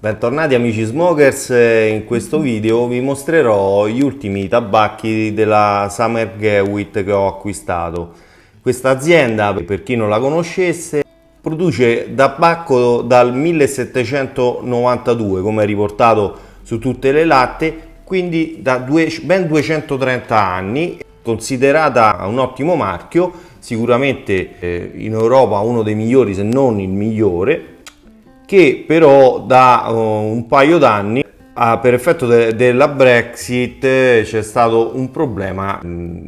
Bentornati amici smokers, in questo video vi mostrerò gli ultimi tabacchi della Summer Gawitt che ho acquistato. Questa azienda, per chi non la conoscesse, produce tabacco dal 1792, come è riportato su tutte le latte, quindi da ben 230 anni, considerata un ottimo marchio, sicuramente in Europa uno dei migliori se non il migliore, che però da un paio d'anni per effetto della Brexit c'è stato un problema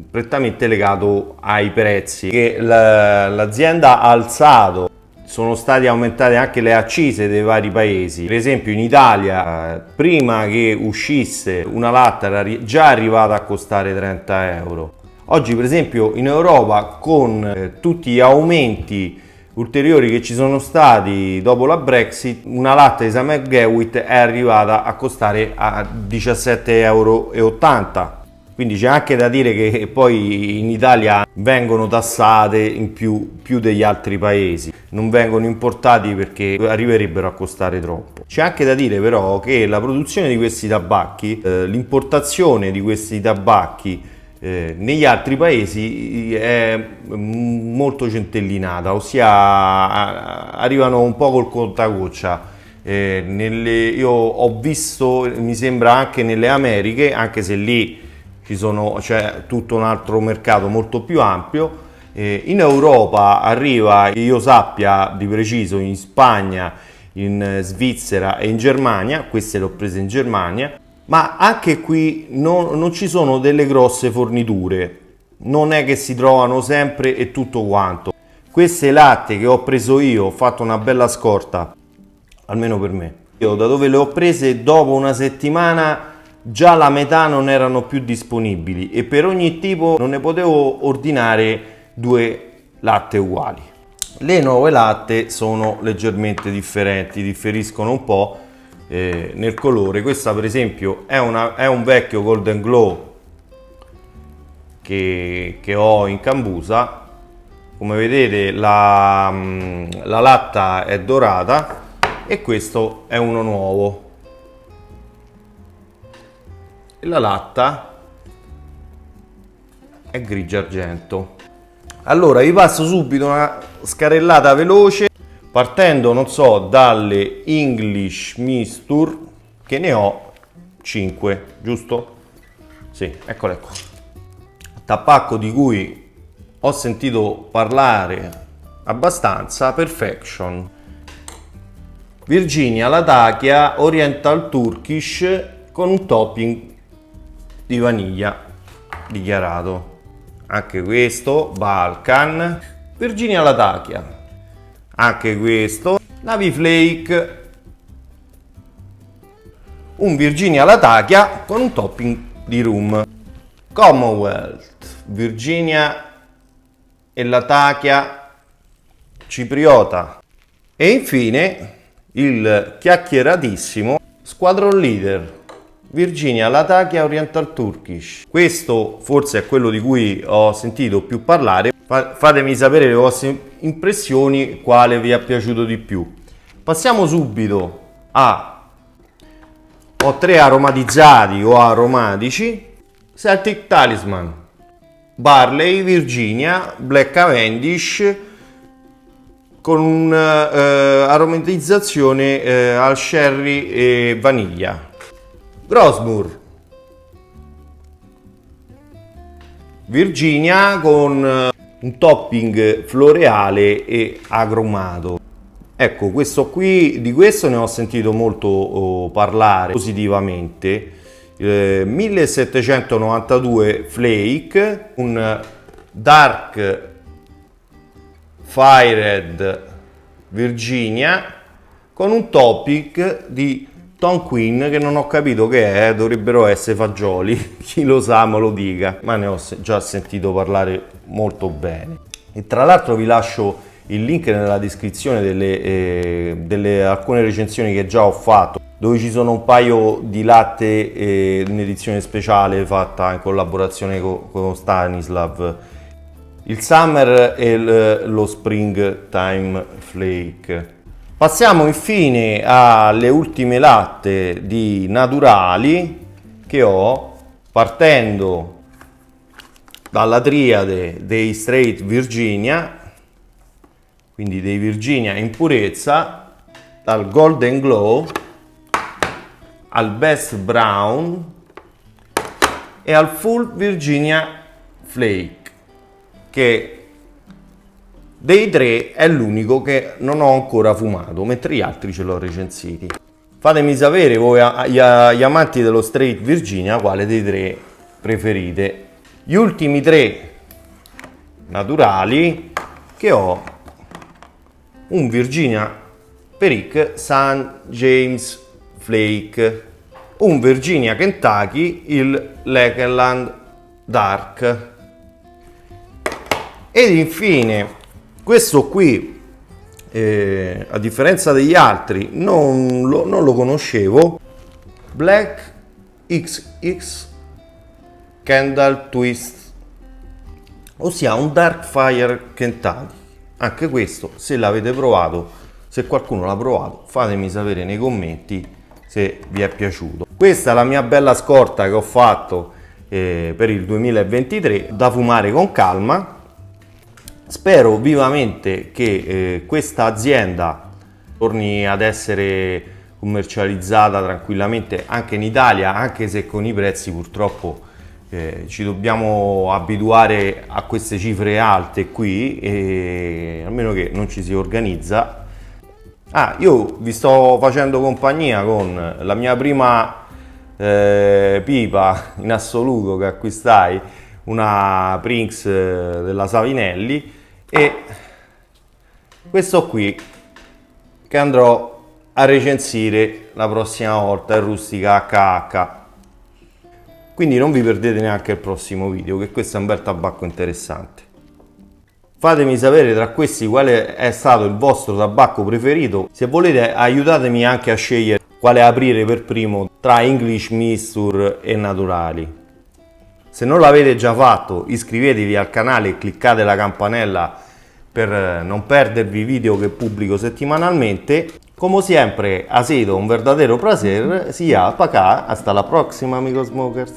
prettamente legato ai prezzi che l'azienda ha alzato. Sono state aumentate anche le accise dei vari paesi. Per esempio in Italia prima che uscisse una latta era già arrivata a costare 30 euro. Oggi per esempio in Europa con tutti gli aumenti ulteriori che ci sono stati dopo la Brexit, una latta di Summer Gawitt è arrivata a costare a 17,80 euro. Quindi c'è anche da dire che poi in Italia vengono tassate in più degli altri paesi, non vengono importati perché arriverebbero a costare troppo. C'è anche da dire però che la produzione di questi tabacchi, l'importazione di questi tabacchi negli altri paesi è molto centellinata, ossia arrivano un po' col contagoccia. Io ho visto, mi sembra anche nelle Americhe, anche se lì c'è tutto un altro mercato molto più ampio. In Europa arriva, io sappia di preciso, in Spagna, in Svizzera e in Germania, queste le ho prese in Germania. Ma anche qui non ci sono delle grosse forniture, non è che si trovano sempre e tutto quanto. Queste latte che ho preso io, ho fatto una bella scorta, almeno per me. Io da dove le ho prese, dopo una settimana già la metà non erano più disponibili e per ogni tipo non ne potevo ordinare due latte uguali. Le nuove latte sono leggermente differenti, differiscono un po' nel colore. Questa per esempio è un vecchio Golden Glow che ho in cambusa. Come vedete la latta è dorata e questo è uno nuovo e la latta è grigio argento. Allora vi passo subito una scarrellata veloce, partendo, non so, dalle English Mixture, che ne ho 5, giusto? Sì, eccole qua. Tabacco di cui ho sentito parlare abbastanza, Perfection. Virginia Latakia Oriental Turkish con un topping di vaniglia dichiarato. Anche questo, Balkan. Virginia Latakia. Anche questo, Navy Flake, un Virginia Latakia con un topping di rum. Commonwealth, Virginia e Latakia cipriota. E infine il chiacchieratissimo Squadron Leader, Virginia Latakia Oriental Turkish. Questo forse è quello di cui ho sentito più parlare. Fatemi sapere le vostre impressioni, quale vi è piaciuto di più. Passiamo subito ho 3 aromatizzati o aromatici. Celtic Talisman, Barley, Virginia, Black Cavendish con un'aromatizzazione al sherry e vaniglia. Grosmoor, Virginia con un topping floreale e agrumato. Ecco, di questo ne ho sentito molto parlare positivamente. 1792 Flake, un Dark Fired Virginia con un topping di Tom Queen che non ho capito che è, dovrebbero essere fagioli, chi lo sa me lo dica, ma ne ho già sentito parlare molto bene. E tra l'altro vi lascio il link nella descrizione delle alcune recensioni che già ho fatto, dove ci sono un paio di latte in edizione speciale fatta in collaborazione con Stanislav, il Summer e lo Spring Time Flake. Passiamo infine alle ultime latte di naturali che ho, partendo dalla triade dei Straight Virginia, quindi dei Virginia in purezza, dal Golden Glow al Best Brown e al Full Virginia Flake, che dei tre è l'unico che non ho ancora fumato, mentre gli altri ce l'ho recensiti. Fatemi sapere voi, gli amanti dello Straight Virginia, quale dei tre preferite. Gli ultimi tre naturali che ho: un Virginia Perique St. James Flake, un Virginia Kentucky, il Lakeland Dark, ed infine questo qui, a differenza degli altri, non lo conoscevo, Black XX Candle Twist, ossia un Dark Fire Kentucky. Anche questo, se l'avete provato, se qualcuno l'ha provato, fatemi sapere nei commenti se vi è piaciuto. Questa è la mia bella scorta che ho fatto per il 2023, da fumare con calma. Spero vivamente che questa azienda torni ad essere commercializzata tranquillamente anche in Italia, anche se con i prezzi purtroppo ci dobbiamo abituare a queste cifre alte qui, a meno che non ci si organizza. Io vi sto facendo compagnia con la mia prima pipa in assoluto che acquistai, una Prinx della Savinelli, e questo qui che andrò a recensire la prossima volta, è Rustica HH. Quindi non vi perdete neanche il prossimo video, che questo è un bel tabacco interessante. Fatemi sapere tra questi quale è stato il vostro tabacco preferito. Se volete aiutatemi anche a scegliere quale aprire per primo tra English Mixture e naturali. Se non l'avete già fatto, iscrivetevi al canale e cliccate la campanella per non perdervi i video che pubblico settimanalmente. Come sempre, ha sido un verdadero placer, sia para acá, hasta la prossima, amigos smokers.